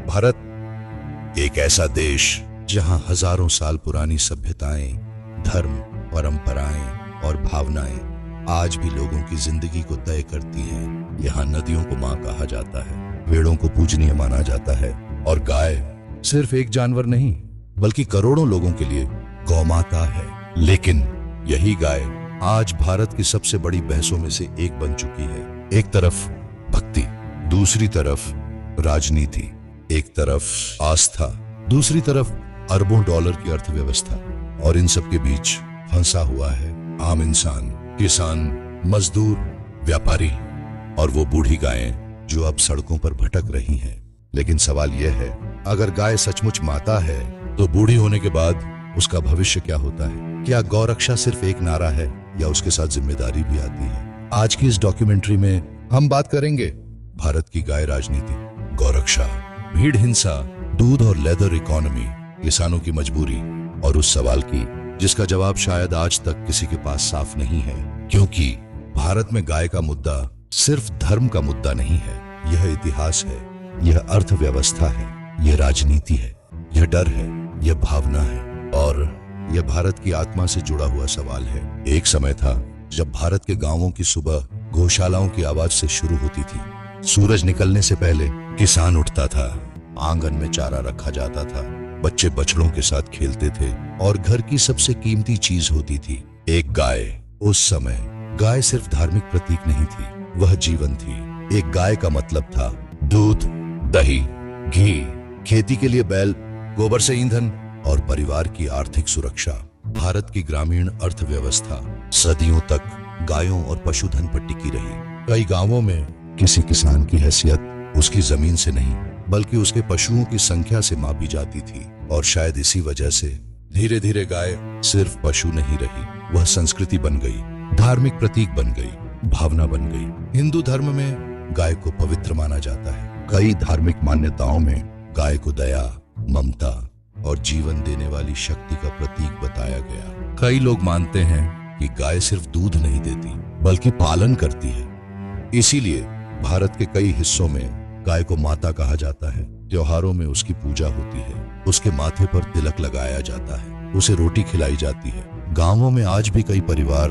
भारत एक ऐसा देश जहां हजारों साल पुरानी सभ्यताएं, धर्म, परंपराएं और भावनाएं आज भी लोगों की जिंदगी को तय करती हैं। यहाँ नदियों को माँ कहा जाता है, पेड़ों को पूजनीय माना जाता है और गाय सिर्फ एक जानवर नहीं बल्कि करोड़ों लोगों के लिए गौमाता है। लेकिन यही गाय आज भारत की सबसे बड़ी बहसों में से एक बन चुकी है। एक तरफ भक्ति, दूसरी तरफ राजनीति, एक तरफ आस्था, दूसरी तरफ अरबों डॉलर की अर्थव्यवस्था, और इन सब के बीच फंसा हुआ है आम इंसान, किसान, मजदूर, व्यापारी और वो बूढ़ी गायें जो अब सड़कों पर भटक रही हैं। लेकिन सवाल यह है, अगर गाय सचमुच माता है तो बूढ़ी होने के बाद उसका भविष्य क्या होता है? क्या गौरक्षा सिर्फ एक नारा है या उसके साथ जिम्मेदारी भी आती है? आज की इस डॉक्यूमेंट्री में हम बात करेंगे भारत की गाय राजनीति, गौरक्षा, भीड़ हिंसा, दूध और लेदर इकोनॉमी, किसानों की मजबूरी और उस सवाल की जिसका जवाब शायद आज तक किसी के पास साफ नहीं है। क्योंकि भारत में गाय का मुद्दा सिर्फ धर्म का मुद्दा नहीं है, यह इतिहास है, यह अर्थव्यवस्था है, यह राजनीति है, यह डर है, यह भावना है और यह भारत की आत्मा से जुड़ा हुआ सवाल है। एक समय था जब भारत के गांवों की सुबह गौशालाओं की आवाज से शुरू होती थी। सूरज निकलने से पहले किसान उठता था, आंगन में चारा रखा जाता था, बच्चे बछड़ों के साथ खेलते थे और घर की सबसे कीमती चीज होती थी एक गाय। उस समय गाय सिर्फ धार्मिक प्रतीक नहीं थी, वह जीवन थी। एक गाय का मतलब था दूध, दही, घी, खेती के लिए बैल, गोबर से ईंधन और परिवार की आर्थिक सुरक्षा। भारत की ग्रामीण अर्थव्यवस्था सदियों तक गायों और पशुधन पर टिकी रही। कई गांवों में किसी किसान की हैसियत उसकी जमीन से नहीं बल्कि उसके पशुओं की संख्या से मापी जाती थी और शायद इसी वजह से धीरे धीरे गाय सिर्फ पशु नहीं रही, वह संस्कृति बन गई, धार्मिक प्रतीक बन गई, भावना बन गई। हिंदू धर्म में गाय को पवित्र माना जाता है। कई धार्मिक मान्यताओं में गाय को दया, ममता और जीवन देने वाली शक्ति का प्रतीक बताया गया। कई लोग मानते हैं कि गाय सिर्फ दूध नहीं देती बल्कि पालन करती है। इसीलिए भारत के कई हिस्सों में गाय को माता कहा जाता है। त्योहारों में उसकी पूजा होती है, उसके माथे पर तिलक लगाया जाता है, उसे रोटी खिलाई जाती है। गांवों में आज भी कई परिवार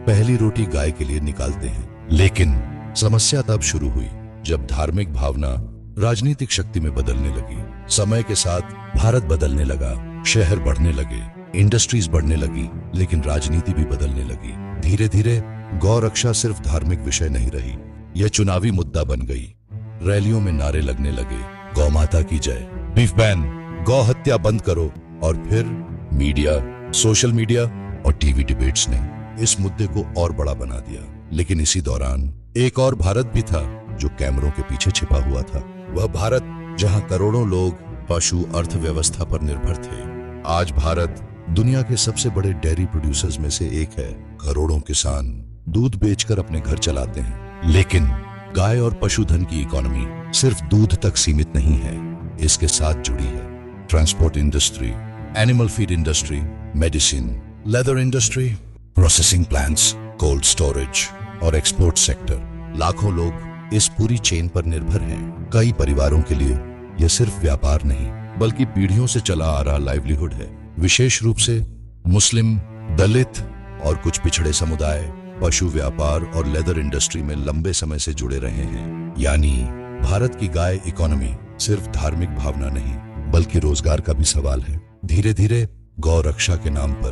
पहली रोटी गाय के लिए निकालते हैं। लेकिन समस्या तब शुरू हुई जब धार्मिक भावना राजनीतिक शक्ति में बदलने लगी। समय के साथ भारत बदलने लगा, शहर बढ़ने लगे, इंडस्ट्रीज बढ़ने लगी, लेकिन राजनीति भी बदलने लगी। धीरे धीरे गौ रक्षा सिर्फ धार्मिक विषय नहीं रही, यह चुनावी मुद्दा बन गई। रैलियों में नारे लगने लगे, गौ माता की जय, बीफ बैन, गौ हत्या बंद करो। और फिर मीडिया, सोशल मीडिया और टीवी डिबेट्स ने इस मुद्दे को और बड़ा बना दिया। लेकिन इसी दौरान एक और भारत भी था जो कैमरों के पीछे छिपा हुआ था। वह भारत जहां करोड़ों लोग पशु अर्थव्यवस्था पर निर्भर थे। आज भारत दुनिया के सबसे बड़े डेयरी प्रोड्यूसर्स में से एक है। करोड़ों किसान दूध बेचकर अपने घर चलाते हैं। लेकिन गाय और पशुधन की इकोनॉमी सिर्फ दूध तक सीमित नहीं है, इसके साथ जुड़ी है transport industry, animal feed industry, medicine, leather industry, processing plants, cold storage और एक्सपोर्ट सेक्टर। लाखों लोग इस पूरी चेन पर निर्भर हैं। कई परिवारों के लिए यह सिर्फ व्यापार नहीं बल्कि पीढ़ियों से चला आ रहा लाइवलीहुड है। विशेष रूप से मुस्लिम, दलित और कुछ पिछड़े समुदाय पशु व्यापार और लेदर इंडस्ट्री में लंबे समय से जुड़े रहे हैं। यानी भारत की गाय इकोनॉमी सिर्फ धार्मिक भावना नहीं बल्कि रोजगार का भी सवाल है। धीरे धीरे गौ रक्षा के नाम पर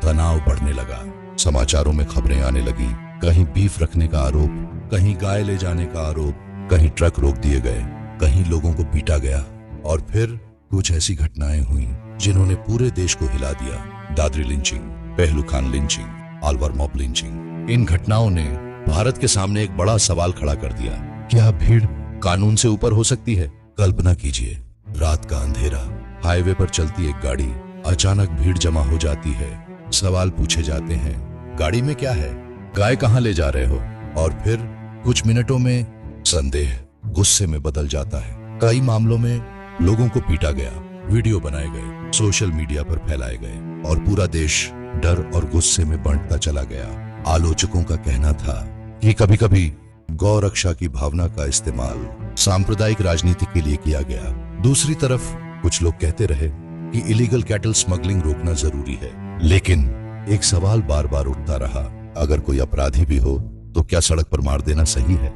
तनाव बढ़ने लगा। समाचारों में खबरें आने लगी, कहीं बीफ रखने का आरोप, कहीं गाय ले जाने का आरोप, कहीं ट्रक रोक दिए गए, कहीं लोगों को पीटा गया और फिर कुछ ऐसी घटनाएं हुई जिन्होंने पूरे देश को हिला दिया। दादरी लिंचिंग, पहलू Khan lynching, Alwar mob lynching. इन घटनाओं ने भारत के सामने एक बड़ा सवाल खड़ा कर दिया, क्या भीड़ कानून से ऊपर हो सकती है? कल्पना कीजिए, रात का अंधेरा, हाईवे पर चलती एक गाड़ी, अचानक भीड़ जमा हो जाती है। सवाल पूछे जाते हैं, गाड़ी में क्या है? गाय कहाँ ले जा रहे हो? और फिर कुछ मिनटों में संदेह गुस्से में बदल जाता है। कई मामलों में लोगों को पीटा गया, वीडियो बनाए गए, सोशल मीडिया पर फैलाए गए और पूरा देश डर और गुस्से में बंटता चला गया। आलोचकों का कहना था कि कभी-कभी गौ रक्षा की भावना का इस्तेमाल सांप्रदायिक राजनीति के लिए किया गया। दूसरी तरफ कुछ लोग कहते रहे कि इलीगल कैटल स्मगलिंग रोकना जरूरी है, लेकिन एक सवाल बार बार उठता रहा, अगर कोई अपराधी भी हो तो क्या सड़क पर मार देना सही है?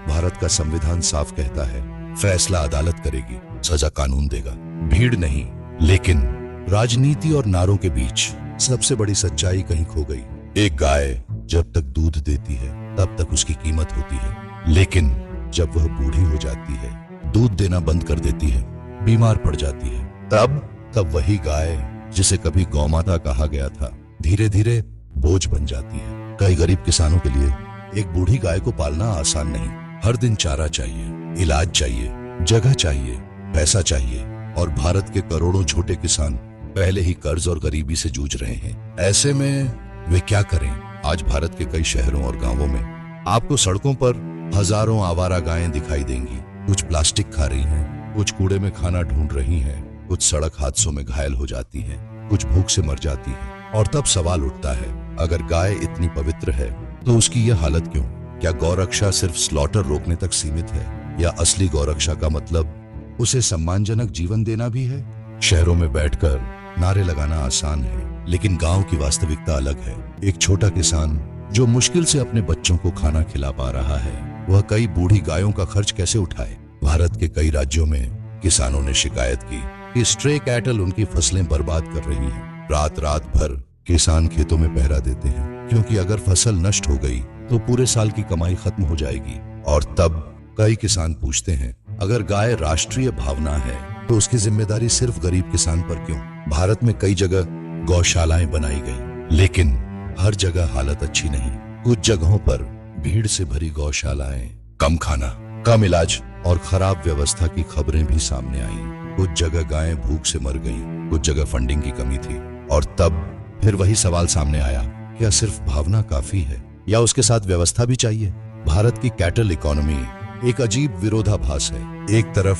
भारत का संविधान साफ कहता है, फैसला अदालत करेगी, सजा कानून देगा, भीड़ नहीं। लेकिन राजनीति और नारों के बीच सबसे बड़ी सच्चाई कहीं खो गई। एक गाय जब तक दूध देती है तब तक उसकी कीमत होती है, लेकिन जब वह बूढ़ी हो जाती है, दूध देना बंद कर देती है, बीमार पड़ जाती है, तब वही गाय जिसे कभी गौमाता कहा गया था धीरे धीरे बोझ बन जाती है। कई गरीब किसानों के लिए एक बूढ़ी गाय को पालना आसान नहीं। हर दिन चारा चाहिए, इलाज चाहिए, जगह चाहिए, पैसा चाहिए, और भारत के करोड़ों छोटे किसान पहले ही कर्ज और गरीबी से जूझ रहे हैं। ऐसे में वे क्या करें? आज भारत के कई शहरों और गांवों में आपको सड़कों पर हजारों आवारा गायें दिखाई देंगी। कुछ प्लास्टिक खा रही हैं, कुछ कूड़े में खाना ढूंढ रही हैं, कुछ सड़क हादसों में घायल हो जाती हैं, कुछ भूख से मर जाती हैं। और तब सवाल उठता है, अगर गाय इतनी पवित्र है तो उसकी यह हालत क्यों? क्या गौरक्षा सिर्फ स्लॉटर रोकने तक सीमित है, या असली गौरक्षा का मतलब उसे सम्मानजनक जीवन देना भी है? शहरों में बैठकर नारे लगाना आसान है, लेकिन गांव की वास्तविकता अलग है। एक छोटा किसान जो मुश्किल से अपने बच्चों को खाना खिला पा रहा है, वह कई बूढ़ी गायों का खर्च कैसे उठाए? भारत के कई राज्यों में किसानों ने शिकायत की कि स्ट्रे कैटल उनकी फसलें बर्बाद कर रही हैं। रात रात भर किसान खेतों में पहरा देते हैं, क्योंकि अगर फसल नष्ट हो गई तो पूरे साल की कमाई खत्म हो जाएगी। और तब कई किसान पूछते हैं, अगर गाय राष्ट्रीय भावना है तो उसकी जिम्मेदारी सिर्फ गरीब किसान पर क्यों? भारत में कई जगह गौशालाएं बनाई गई, लेकिन हर जगह हालत अच्छी नहीं। कुछ जगहों पर भीड़ से भरी गौशालाएं, कम खाना, कम इलाज और खराब व्यवस्था की खबरें भी सामने आईं। कुछ जगह गायें भूख से मर गईं, कुछ जगह फंडिंग की कमी थी। और तब फिर वही सवाल सामने आया, क्या सिर्फ भावना काफी है या उसके साथ व्यवस्था भी चाहिए? भारत की कैटल इकोनॉमी एक अजीब विरोधाभास है। एक तरफ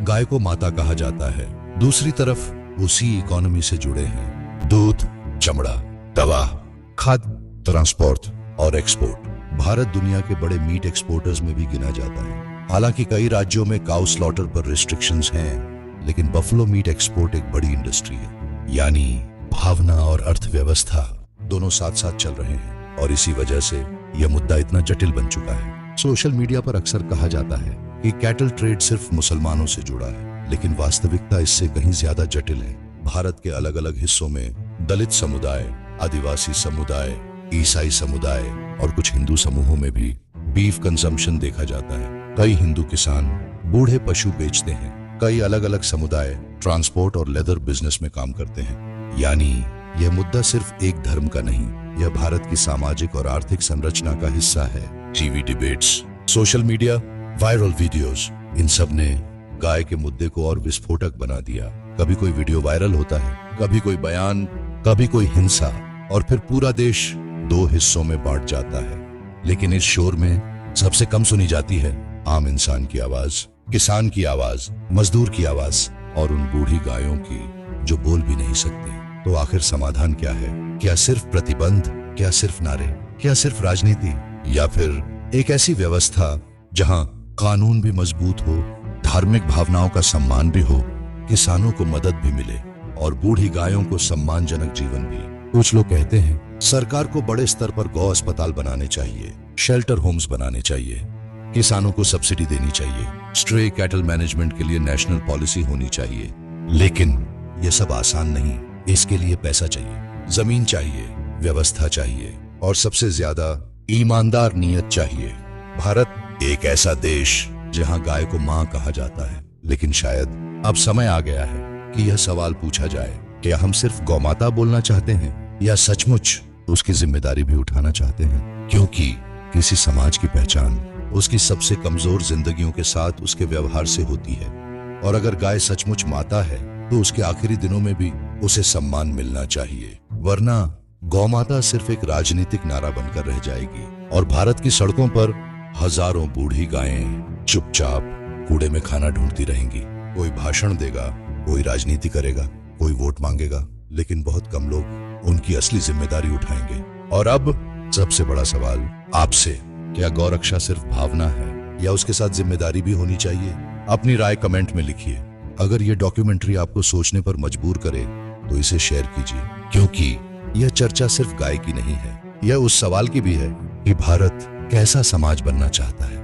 गाय को माता कहा जाता है, दूसरी तरफ उसी इकोनॉमी से जुड़े हैं दूध, चमड़ा, दवा, खाद्य, ट्रांसपोर्ट और एक्सपोर्ट। भारत दुनिया के बड़े मीट एक्सपोर्टर्स में भी गिना जाता है। हालांकि कई राज्यों में काउ स्लॉटर पर रिस्ट्रिक्शंस हैं, लेकिन बफलो मीट एक्सपोर्ट एक बड़ी इंडस्ट्री है। यानी भावना और अर्थव्यवस्था दोनों साथ साथ चल रहे हैं, और इसी वजह से यह मुद्दा इतना जटिल बन चुका है। सोशल मीडिया पर अक्सर कहा जाता है कि कैटल ट्रेड सिर्फ मुसलमानों से जुड़ा है, लेकिन वास्तविकता इससे कहीं ज्यादा जटिल है। भारत के अलग अलग हिस्सों में दलित समुदाय, आदिवासी समुदाय, ईसाई समुदाय और कुछ हिंदू समूहों में भी बीफ कंजम्पशन देखा जाता है। कई हिंदू किसान बूढ़े पशु बेचते हैं, कई अलग अलग समुदाय ट्रांसपोर्ट और लेदर बिजनेस में काम करते हैं। यानी यह मुद्दा सिर्फ एक धर्म का नहीं, यह भारत की सामाजिक और आर्थिक संरचना का हिस्सा है। TV debates, social media, viral videos, इन सब ने गाय के मुद्दे को और विस्फोटक बना दिया। कभी कोई वीडियो वायरल होता है, कभी कोई बयान, कभी कोई हिंसा, और फिर पूरा देश दो हिस्सों में बांट जाता है। लेकिन इस शोर में सबसे कम सुनी जाती है आम इंसान की आवाज, किसान की आवाज, मजदूर की आवाज और उन बूढ़ी गायों की जो बोल भी नहीं सकती। तो आखिर समाधान क्या है? क्या सिर्फ प्रतिबंध? क्या सिर्फ नारे? क्या सिर्फ राजनीति? या फिर एक ऐसी व्यवस्था जहां कानून भी मजबूत हो, धार्मिक भावनाओं का सम्मान भी हो, किसानों को मदद भी मिले और बूढ़ी गायों को सम्मानजनक जीवन भी? कुछ लोग कहते हैं सरकार को बड़े स्तर पर गौ अस्पताल बनाने चाहिए, शेल्टर होम्स बनाने चाहिए, किसानों को सब्सिडी देनी चाहिए, स्ट्रे कैटल मैनेजमेंट के लिए नेशनल पॉलिसी होनी चाहिए। लेकिन यह सब आसान नहीं। इसके लिए पैसा चाहिए, जमीन चाहिए, व्यवस्था चाहिए और सबसे ज्यादा ईमानदार नियत चाहिए। भारत एक ऐसा देश जहां गाय को मां कहा जाता है, लेकिन शायद अब समय आ गया है कि यह सवाल पूछा जाए, क्या हम सिर्फ गौमाता बोलना चाहते हैं या सचमुच उसकी जिम्मेदारी भी उठाना चाहते हैं? क्योंकि किसी समाज की पहचान उसकी सबसे कमजोर जिंदगियों के साथ उसके व्यवहार से होती है, और अगर गाय सचमुच माता है तो उसके आखिरी दिनों में भी उसे सम्मान मिलना चाहिए, वरना गौमाता सिर्फ एक राजनीतिक नारा बनकर रह जाएगी और भारत की सड़कों पर हजारों बूढ़ी गायें चुपचाप कूड़े में खाना ढूंढती रहेंगी। कोई भाषण देगा, कोई राजनीति करेगा, कोई वोट मांगेगा, लेकिन बहुत कम लोग उनकी असली जिम्मेदारी उठाएंगे। और अब सबसे बड़ा सवाल आपसे, क्या गौरक्षा सिर्फ भावना है या उसके साथ जिम्मेदारी भी होनी चाहिए? अपनी राय कमेंट में लिखिए अगर ये डॉक्यूमेंट्री आपको सोचने पर मजबूर करे तो इसे शेयर कीजिए, क्योंकि यह चर्चा सिर्फ गाय की नहीं है, यह उस सवाल की भी है कि भारत कैसा समाज बनना चाहता है।